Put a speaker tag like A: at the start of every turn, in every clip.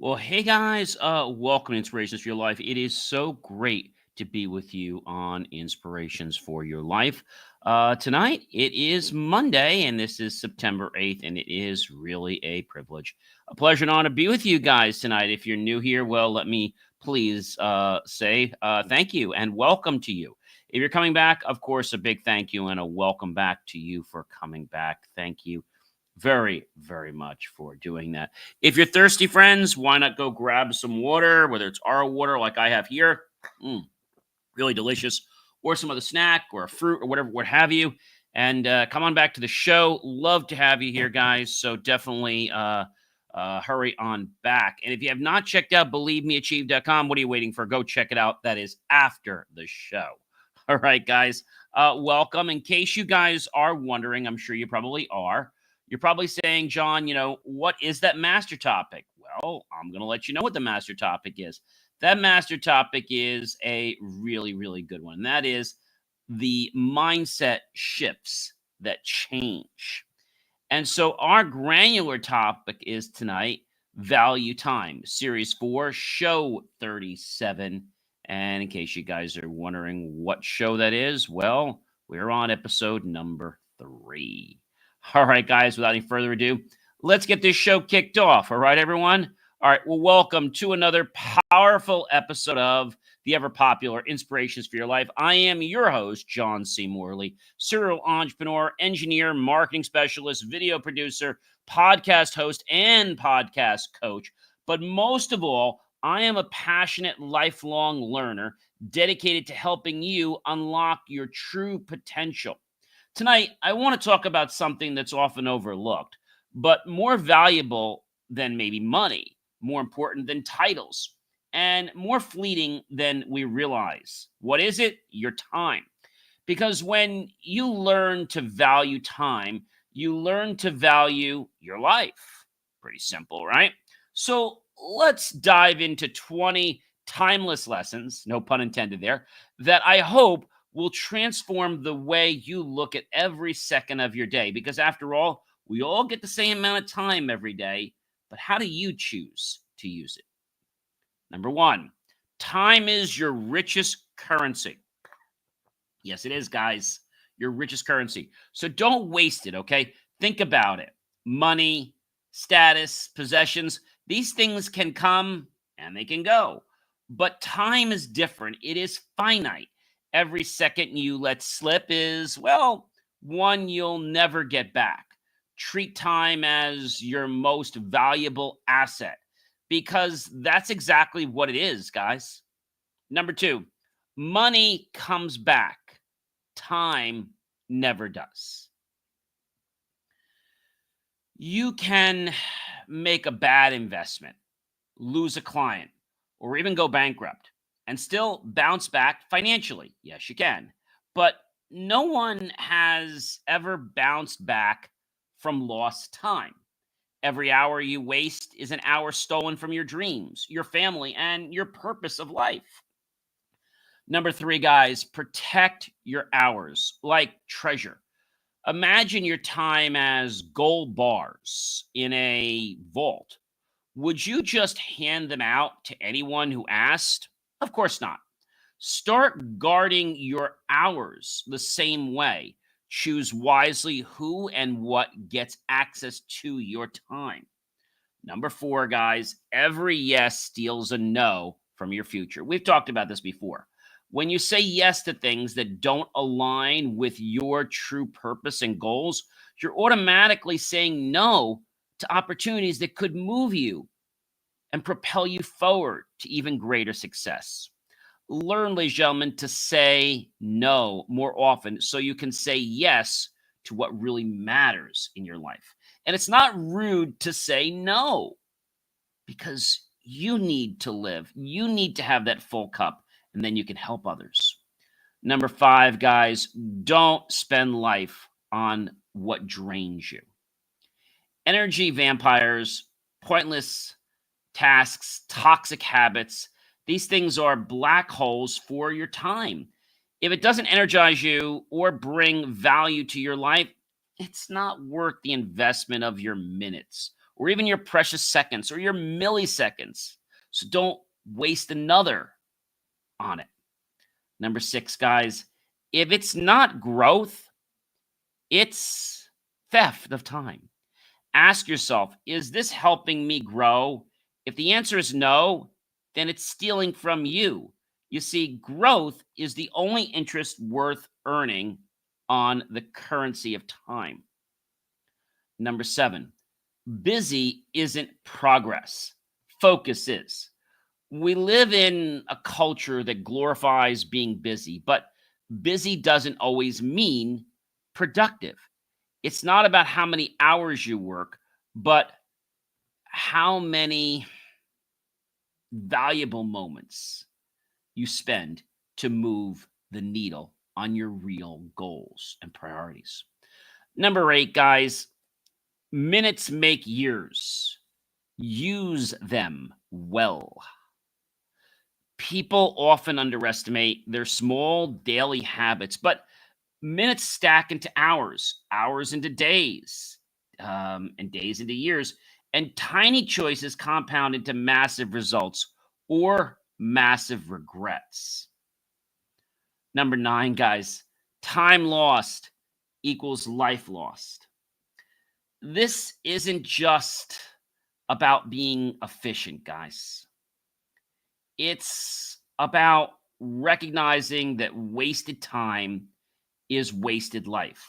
A: Well, hey guys, welcome to Inspirations for Your Life. It is so great to be with you on Inspirations for Your Life. Tonight, it is Monday, and this is September 8th, and it is really a privilege, a pleasure and honor to be with you guys tonight. If you're new here, well, let me please say thank you and welcome to you. If you're coming back, of course, a big thank you and a welcome back to you for coming back. Thank you very, very much for doing that. If you're thirsty, friends, why not go grab some water, whether it's our water like I have here, really delicious, or some other snack or a fruit or whatever, what have you, and come on back to the show. Love to have you here, guys. So definitely hurry on back. And if you have not checked out believemeachieve.com, what are you waiting for? Go check it out. That is after the show. All right, guys. Welcome. In case you guys are wondering, I'm sure you probably are. You're probably saying, John, what is that master topic? Well, I'm going to let you know what the master topic is. That master topic is a really, really good one. And that is the mindset shifts that change. And so our granular topic is tonight, Value Time, Series 4, Show 37. And in case you guys are wondering what show that is, well, we're on episode number 3. All right, guys, without any further ado, let's get this show kicked off. All right, everyone? All right, well, welcome to another powerful episode of the ever-popular Inspirations for Your Life. I am your host, JohnCMorley, serial entrepreneur, engineer, marketing specialist, video producer, podcast host, and podcast coach. But most of all, I am a passionate, lifelong learner dedicated to helping you unlock your true potential. Tonight, I want to talk about something that's often overlooked, but more valuable than maybe money, more important than titles, and more fleeting than we realize. What is it? Your time. Because when you learn to value time, you learn to value your life. Pretty simple, right? So let's dive into 20 timeless lessons, no pun intended there, that I hope will transform the way you look at every second of your day. Because after all, we all get the same amount of time every day, but how do you choose to use it? Number 1, time is your richest currency. Yes, it is, guys, your richest currency. So don't waste it, okay? Think about it. Money, status, possessions, these things can come and they can go. But time is different. It is finite. Every second you let slip is, well, one you'll never get back. Treat time as your most valuable asset because that's exactly what it is, guys. Number 2, money comes back. Time never does. You can make a bad investment, lose a client, or even go bankrupt and still bounce back financially. Yes, you can. But no one has ever bounced back from lost time. Every hour you waste is an hour stolen from your dreams, your family, and your purpose of life. Number 3, guys, protect your hours like treasure. Imagine your time as gold bars in a vault. Would you just hand them out to anyone who asked? Of course not. Start guarding your hours the same way. Choose wisely who and what gets access to your time. Number 4, guys, every yes steals a no from your future. We've talked about this before. When you say yes to things that don't align with your true purpose and goals, you're automatically saying no to opportunities that could move you and propel you forward to even greater success. Learn, ladies and gentlemen, to say no more often so you can say yes to what really matters in your life. And it's not rude to say no because you need to live. You need to have that full cup, and then you can help others. Number 5, guys, don't spend life on what drains you. Energy vampires, pointless tasks, toxic habits, these things are black holes for your time. If it doesn't energize you or bring value to your life, it's not worth the investment of your minutes or even your precious seconds or your milliseconds. So don't waste another on it. Number 6, guys, if it's not growth, it's theft of time. Ask yourself, is this helping me grow? If the answer is no, then it's stealing from you. You see, growth is the only interest worth earning on the currency of time. Number 7, busy isn't progress. Focus is. We live in a culture that glorifies being busy, but busy doesn't always mean productive. It's not about how many hours you work, but how many valuable moments you spend to move the needle on your real goals and priorities. Number 8, guys, minutes make years. Use them well. People often underestimate their small daily habits, but minutes stack into hours, hours into days, and days into years, and tiny choices compound into massive results or massive regrets. Number 9, guys, time lost equals life lost. This isn't just about being efficient, guys. It's about recognizing that wasted time is wasted life.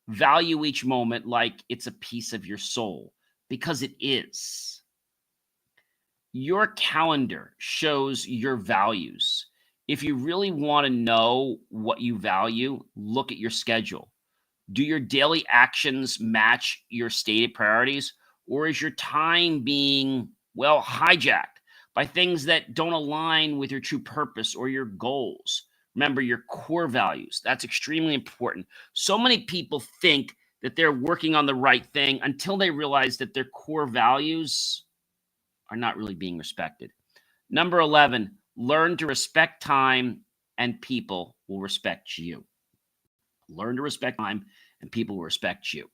A: Value each moment like it's a piece of your soul, because it is. Your calendar shows your values. If you really want to know what you value, look at your schedule. Do your daily actions match your stated priorities, or is your time being, well, hijacked by things that don't align with your true purpose or your goals? Remember your core values. That's extremely important. So many people think that they're working on the right thing until they realize that their core values are not really being respected. Number 11, learn to respect time and people will respect you. Learn to respect time and people will respect you.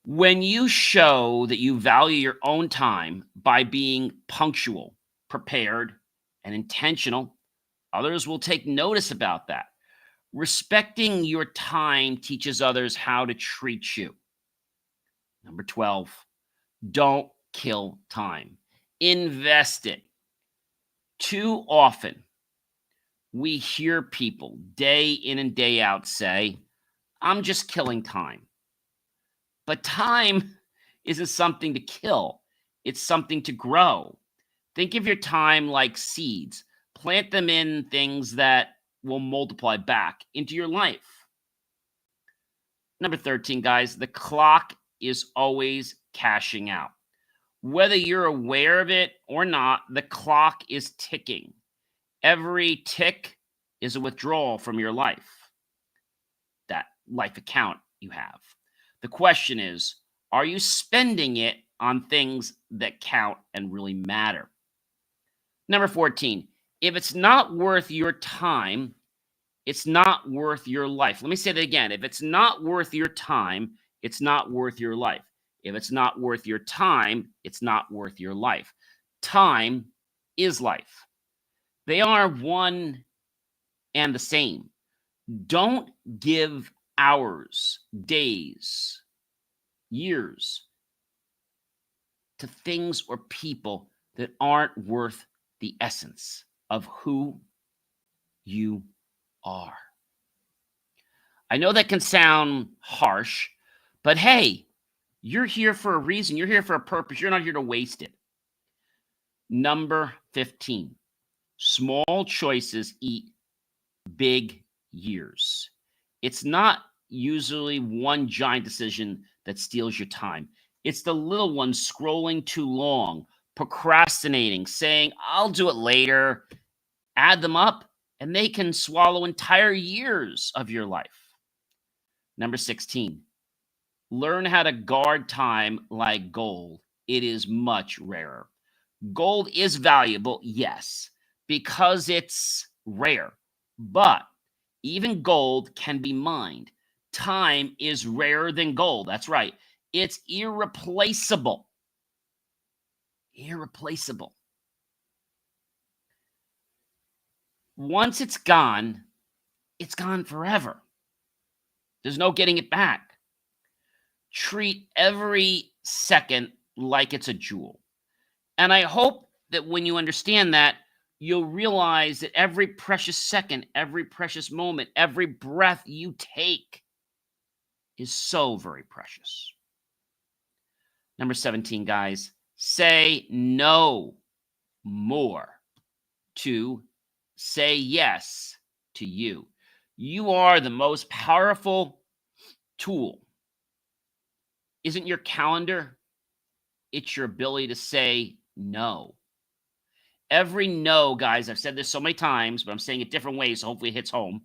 A: When you show that you value your own time by being punctual, prepared, and intentional, others will take notice about that. Respecting your time teaches others how to treat you. Number 12, don't kill time. Invest it. Too often, we hear people day in and day out say, I'm just killing time. But time isn't something to kill. It's something to grow. Think of your time like seeds. Plant them in things that will multiply back into your life. Number 13, guys, the clock is always cashing out. Whether you're aware of it or not, the clock is ticking. Every tick is a withdrawal from your life, that life account you have. The question is, are you spending it on things that count and really matter? Number 14, if it's not worth your time, it's not worth your life. Let me say that again. If it's not worth your time, it's not worth your life. If it's not worth your time, it's not worth your life. Time is life. They are one and the same. Don't give hours, days, years to things or people that aren't worth the essence of who you are. I know that can sound harsh, but hey, you're here for a reason. You're here for a purpose. You're not here to waste it. Number 15, small choices eat big years. It's not usually one giant decision that steals your time. It's the little ones scrolling too long, procrastinating, saying, I'll do it later. Add them up, and they can swallow entire years of your life. Number 16, learn how to guard time like gold. It is much rarer. Gold is valuable, yes, because it's rare, but even gold can be mined. Time is rarer than gold. That's right. It's irreplaceable. irreplaceable. Once it's gone forever. There's no getting it back. Treat every second like it's a jewel. And I hope that when you understand that, you'll realize that every precious second, every precious moment, every breath you take is so very precious. Number 17, guys, say no more to say yes to you. You are the most powerful tool. Isn't your calendar? It's your ability to say no. Every no, guys, I've said this so many times, but I'm saying it different ways, so hopefully it hits home.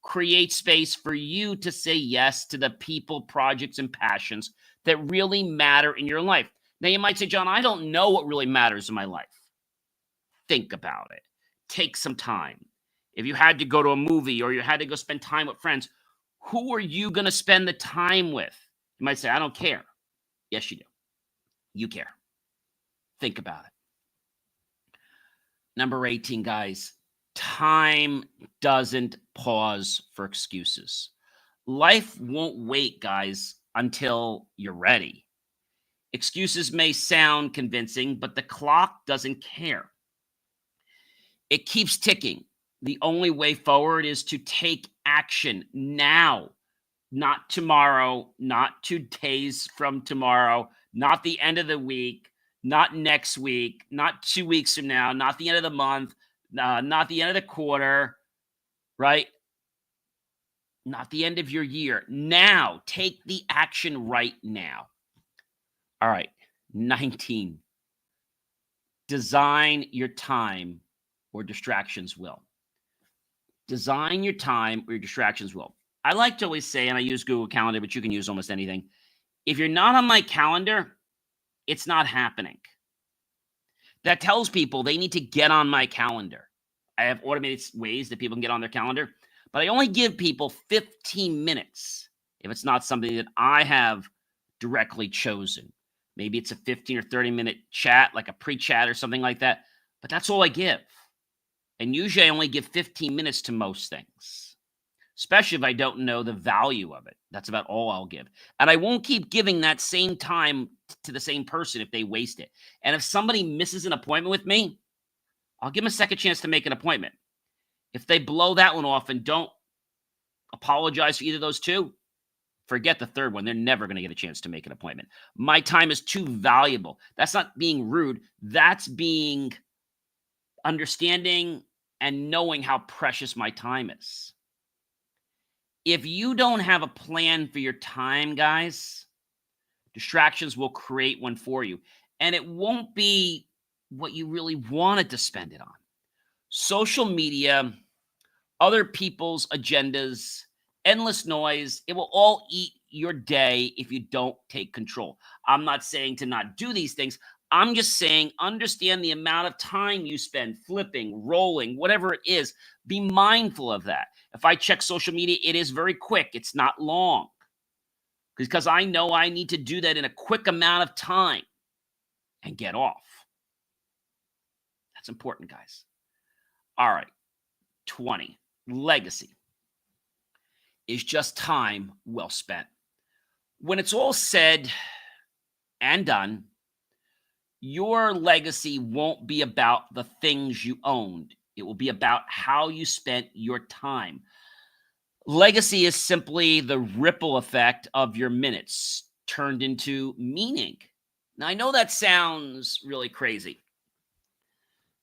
A: Create space for you to say yes to the people, projects, and passions that really matter in your life. Now, you might say, John, I don't know what really matters in my life. Think about it. Take some time. If you had to go to a movie or you had to go spend time with friends, who are you going to spend the time with? You might say, I don't care. Yes, you do. You care. Think about it. Number 18, guys, time doesn't pause for excuses. Life won't wait, guys, until you're ready. Excuses may sound convincing, but the clock doesn't care. It keeps ticking. The only way forward is to take action now, not tomorrow, not 2 days from tomorrow, not the end of the week, not next week, not 2 weeks from now, not the end of the month, not the end of the quarter, right? Not the end of your year. Now, take the action right now. All right, 19. Design your time or distractions will. Design your time or your distractions will. I like to always say, and I use Google Calendar, but you can use almost anything. If you're not on my calendar, it's not happening. That tells people they need to get on my calendar. I have automated ways that people can get on their calendar, but I only give people 15 minutes if it's not something that I have directly chosen. Maybe it's a 15 or 30-minute chat, like a pre-chat or something like that, but that's all I give. And usually I only give 15 minutes to most things, especially if I don't know the value of it. That's about all I'll give. And I won't keep giving that same time to the same person if they waste it. And if somebody misses an appointment with me, I'll give them a second chance to make an appointment. If they blow that one off and don't apologize for either of those two, forget the third one. They're never going to get a chance to make an appointment. My time is too valuable. That's not being rude. That's being understanding and knowing how precious my time is. If you don't have a plan for your time, guys, distractions will create one for you. And it won't be what you really wanted to spend it on. Social media, other people's agendas, endless noise, it will all eat your day if you don't take control. I'm not saying to not do these things. I'm just saying understand the amount of time you spend flipping, rolling, whatever it is. Be mindful of that. If I check social media, it is very quick. It's not long. Because I know I need to do that in a quick amount of time and get off. That's important, guys. All right. 20. Legacy is just time well spent. When it's all said and done, your legacy won't be about the things you owned. It will be about how you spent your time. Legacy is simply the ripple effect of your minutes turned into meaning. Now, I know that sounds really crazy.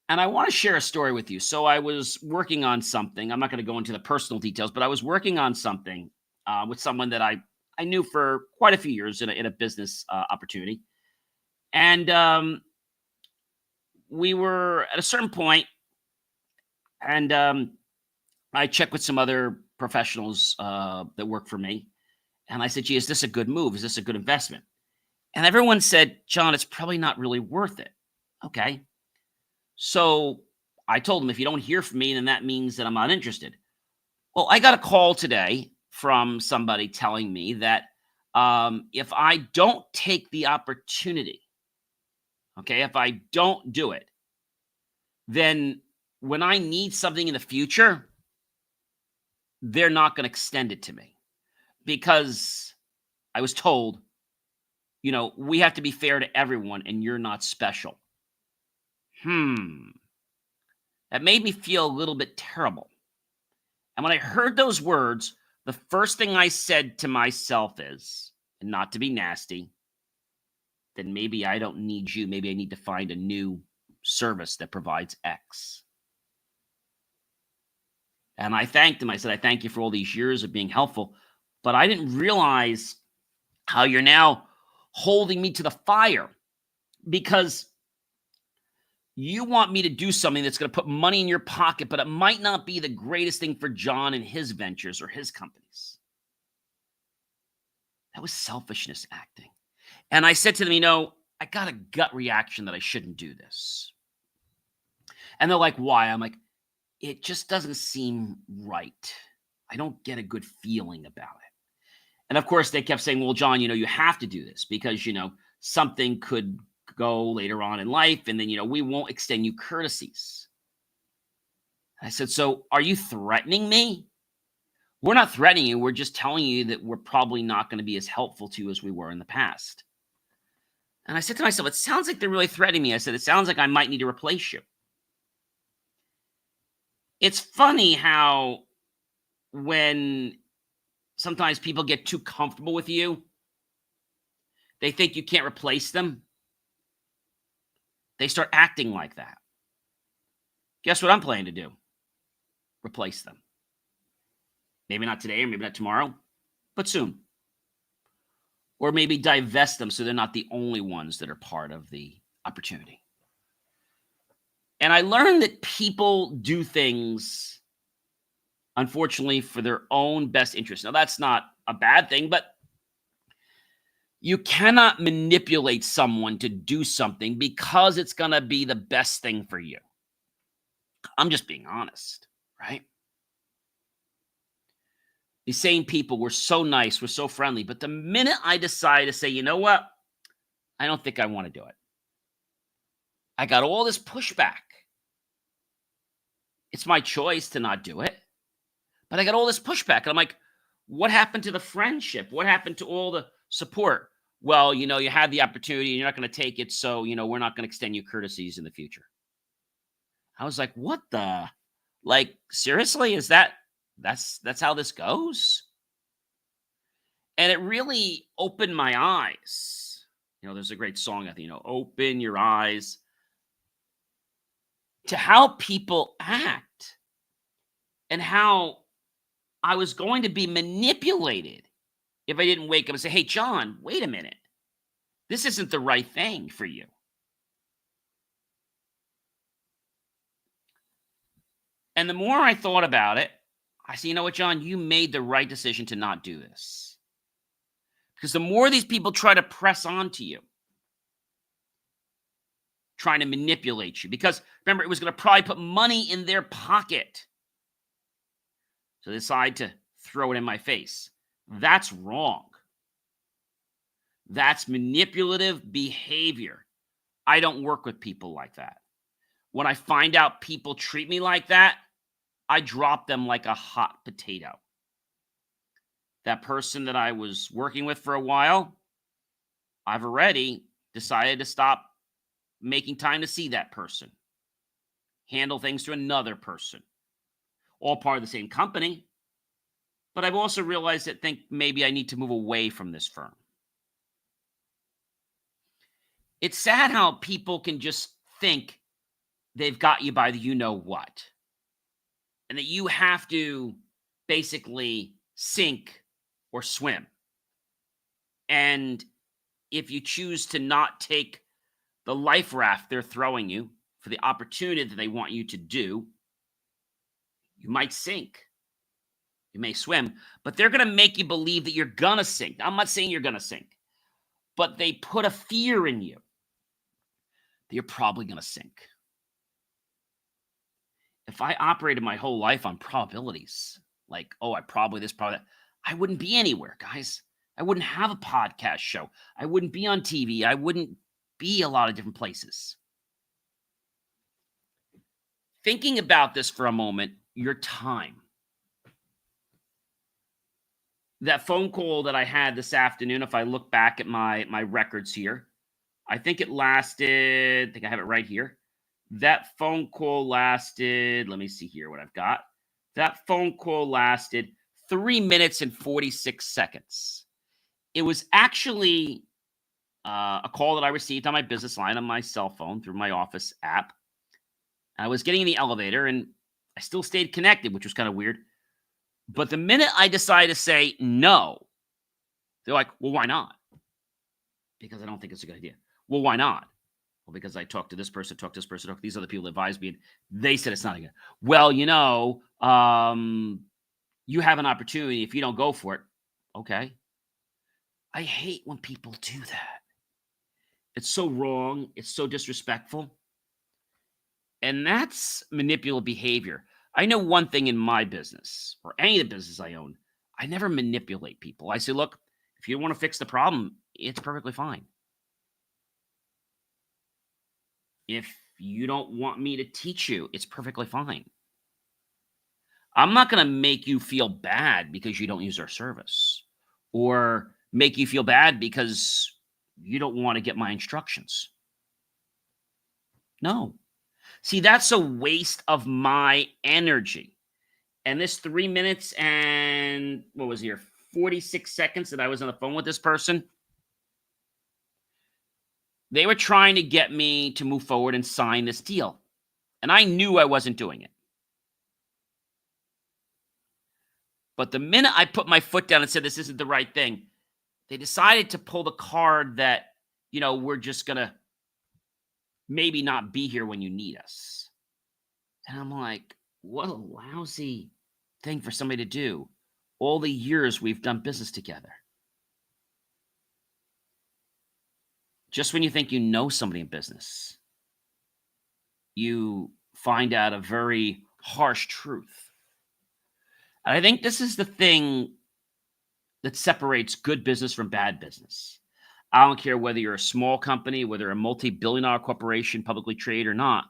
A: And I want to share a story with you. So I was working on something. I'm not going to go into the personal details, but I was working on something with someone that I knew for quite a few years in a business opportunity. And we were at a certain point, and I checked with some other professionals that work for me. And I said, gee, is this a good move? Is this a good investment? And everyone said, John, it's probably not really worth it. Okay. So I told them, if you don't hear from me, then that means that I'm not interested. Well, I got a call today from somebody telling me that if I don't take the opportunity, okay, if I don't do it, then when I need something in the future, they're not going to extend it to me because I was told, we have to be fair to everyone and you're not special. That made me feel a little bit terrible. And when I heard those words, the first thing I said to myself is, and not to be nasty, then maybe I don't need you. Maybe I need to find a new service that provides X. And I thanked him. I said, I thank you for all these years of being helpful, but I didn't realize how you're now holding me to the fire because you want me to do something that's going to put money in your pocket, but it might not be the greatest thing for John and his ventures or his companies. That was selfishness acting. And I said to them, I got a gut reaction that I shouldn't do this. And they're like, why? I'm like, it just doesn't seem right. I don't get a good feeling about it. And of course, they kept saying, well, John, you have to do this because, something could go later on in life. And then, we won't extend you courtesies. I said, so are you threatening me? We're not threatening you. We're just telling you that we're probably not going to be as helpful to you as we were in the past. And I said to myself, it sounds like they're really threatening me. I said, it sounds like I might need to replace you. It's funny how when sometimes people get too comfortable with you, they think you can't replace them. They start acting like that. Guess what I'm planning to do? Replace them. Maybe not today or maybe not tomorrow, but soon. Or maybe divest them so they're not the only ones that are part of the opportunity. And I learned that people do things, unfortunately, for their own best interest. Now, that's not a bad thing, but you cannot manipulate someone to do something because it's going to be the best thing for you. I'm just being honest, right? These same people were so nice, were so friendly, but the minute I decide to say, you know what? I don't think I want to do it. I got all this pushback. It's my choice to not do it. But I got all this pushback. And I'm like, what happened to the friendship? What happened to all the support? Well, you had the opportunity and you're not going to take it. So, we're not going to extend you courtesies in the future. I was like, what the? Like, seriously? Is that's how this goes? And it really opened my eyes. There's a great song, I think, open your eyes to how people act and how I was going to be manipulated if I didn't wake up and say, hey, John, wait a minute. This isn't the right thing for you. And the more I thought about it, I said, you know what, John, you made the right decision to not do this. Because the more these people try to press onto you, trying to manipulate you, because remember, it was going to probably put money in their pocket. So they decide to throw it in my face. That's wrong. That's manipulative behavior. I don't work with people like that. When I find out people treat me like that, I drop them like a hot potato. That person that I was working with for a while, I've already decided to stop making time to see that person. Handle things to another person. All part of the same company. But I've also realized that maybe I need to move away from this firm. It's sad how people can just think they've got you by the you-know-what. And that you have to basically sink or swim. And if you choose to not take the life raft they're throwing you for the opportunity that they want you to do, you might sink. You may swim, but they're going to make you believe that you're going to sink. I'm not saying you're going to sink, but they put a fear in you that you're probably going to sink. If I operated my whole life on probabilities, like, I probably this, probably that, I wouldn't be anywhere, guys. I wouldn't have a podcast show. I wouldn't be on TV. I wouldn't be a lot of different places. Thinking about this for a moment, your time. That phone call that I had this afternoon, if I look back at my records here, I think it lasted, I think I have it right here. That phone call lasted, let me see here what I've got. That phone call lasted 3 minutes and 46 seconds. It was actually a call that I received on my business line on my cell phone through my office app. I was getting in the elevator and I still stayed connected, which was kind of weird. But the minute I decided to say no, they're like, well, why not? Because I don't think it's a good idea. Well, why not? Well, because I talked to this person, talked to this person, talked to these other people that advised me, and they said it's not a good. Well, you have an opportunity. If you don't go for it, okay. I hate when people do that. It's so wrong. It's so disrespectful. And that's manipulative behavior. I know one thing in my business, or any of the business I own, I never manipulate people. I say, look, if you want to fix the problem, it's perfectly fine. If you don't want me to teach you, it's perfectly fine. I'm not going to make you feel bad because you don't use our service, or make you feel bad because you don't want to get my instructions. No. See, that's a waste of my energy. And this 3 minutes and, 46 seconds that I was on the phone with this person, they were trying to get me to move forward and sign this deal. And I knew I wasn't doing it. But the minute I put my foot down and said, this isn't the right thing, they decided to pull the card that, we're just going to maybe not be here when you need us. And I'm like, what a lousy thing for somebody to do. All the years we've done business together. Just when you think you know somebody in business, you find out a very harsh truth. And I think this is the thing that separates good business from bad business. I don't care whether you're a small company, whether you're a multi-billion-dollar corporation, publicly traded or not.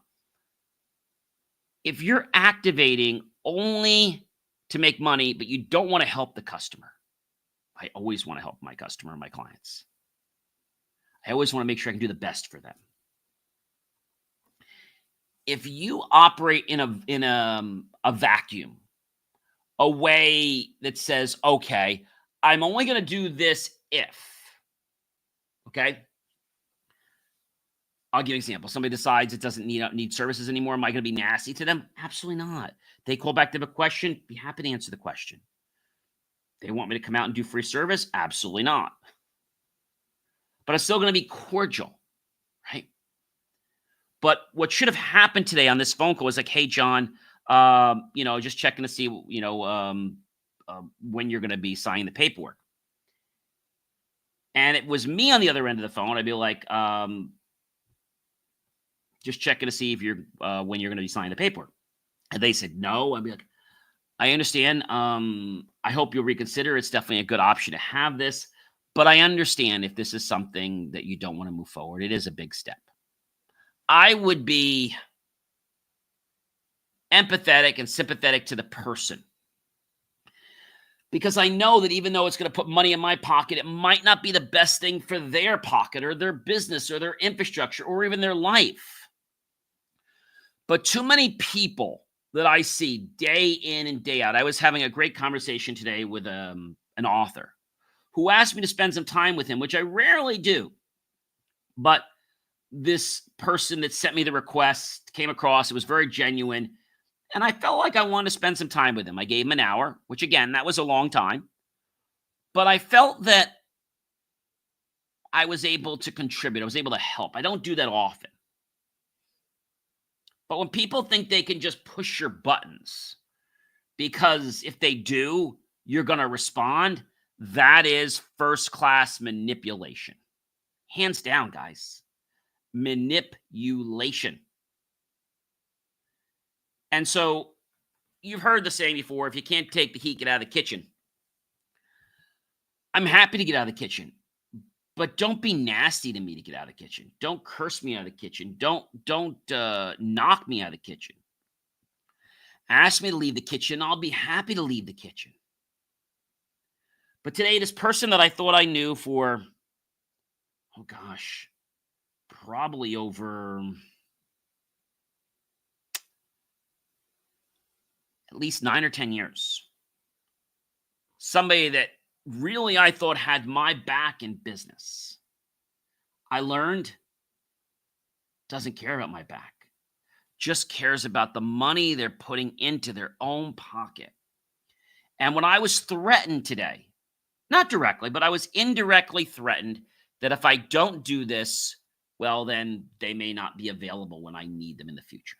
A: If you're activating only to make money, but you don't want to help the customer, I always want to help my customer and my clients. I always want to make sure I can do the best for them. If you operate in a vacuum, a way that says, okay, I'm only going to do this if, okay? I'll give you an example. Somebody decides it doesn't need services anymore. Am I going to be nasty to them? Absolutely not. They call back to have a question, be happy to answer the question. They want me to come out and do free service? Absolutely not. But I'm still going to be cordial, right? But what should have happened today on this phone call was like, hey, John, just checking to see, when you're going to be signing the paperwork. And it was me on the other end of the phone. I'd be like, just checking to see if you're when you're going to be signing the paperwork. And they said no. I'd be like, I understand. I hope you'll reconsider. It's definitely a good option to have this. But I understand if this is something that you don't want to move forward. It is a big step. I would be empathetic and sympathetic to the person. Because I know that even though it's going to put money in my pocket, it might not be the best thing for their pocket or their business or their infrastructure or even their life. But too many people that I see day in and day out. I was having a great conversation today with an author who asked me to spend some time with him, which I rarely do. But this person that sent me the request came across. It was very genuine. And I felt like I wanted to spend some time with him. I gave him an hour, which again, that was a long time. But I felt that I was able to contribute. I was able to help. I don't do that often. But when people think they can just push your buttons, because if they do, you're going to respond, that is first-class manipulation. Hands down, guys. Manipulation. And so you've heard the saying before, if you can't take the heat, get out of the kitchen. I'm happy to get out of the kitchen. But don't be nasty to me to get out of the kitchen. Don't curse me out of the kitchen. Don't knock me out of the kitchen. Ask me to leave the kitchen. I'll be happy to leave the kitchen. But today, this person that I thought I knew for, oh gosh, probably over at least 9 or 10 years. Somebody that really I thought had my back in business. I learned doesn't care about my back. Just cares about the money they're putting into their own pocket. And when I was threatened today, not directly, but I was indirectly threatened that if I don't do this, well, then they may not be available when I need them in the future.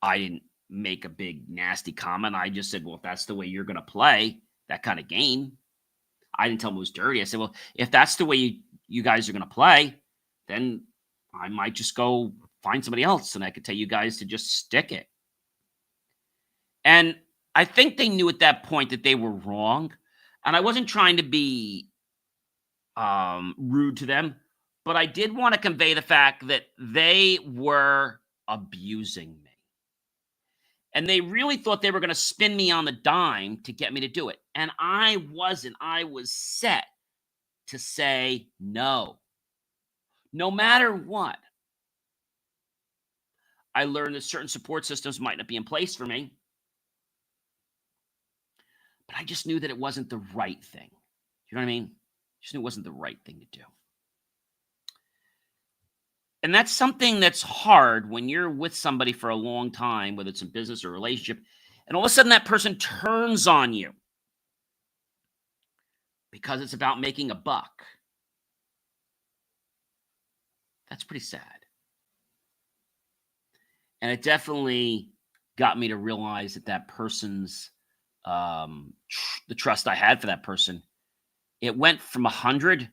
A: I didn't make a big nasty comment. I just said, well, if that's the way you're going to play that kind of game, I didn't tell them it was dirty. I said, well, if that's the way you guys are going to play, then I might just go find somebody else and I could tell you guys to just stick it. And I think they knew at that point that they were wrong. And I wasn't trying to be rude to them, but I did want to convey the fact that they were abusing me. And they really thought they were going to spin me on the dime to get me to do it. And I wasn't. I was set to say no. No matter what. I learned that certain support systems might not be in place for me. But I just knew that it wasn't the right thing. You know what I mean? Just knew it wasn't the right thing to do. And that's something that's hard when you're with somebody for a long time, whether it's in business or relationship, and all of a sudden that person turns on you because it's about making a buck. That's pretty sad. And it definitely got me to realize that that person's, the trust I had for that person, it went from 100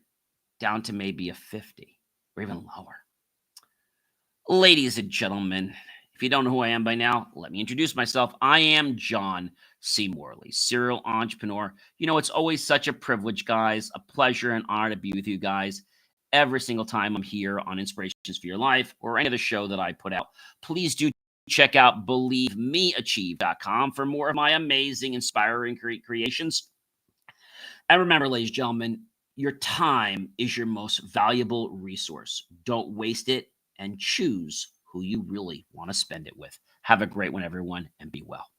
A: down to maybe a 50 or even lower. Ladies and gentlemen, if you don't know who I am by now, let me introduce myself. I am John C. Morley, serial entrepreneur. You know, it's always such a privilege, guys, a pleasure and honor to be with you guys every single time I'm here on Inspirations for Your Life or any other show that I put out. Please do check out BelieveMeAchieve.com for more of my amazing, inspiring creations. And remember, ladies and gentlemen, your time is your most valuable resource. Don't waste it. And choose who you really want to spend it with. Have a great one, everyone, and be well.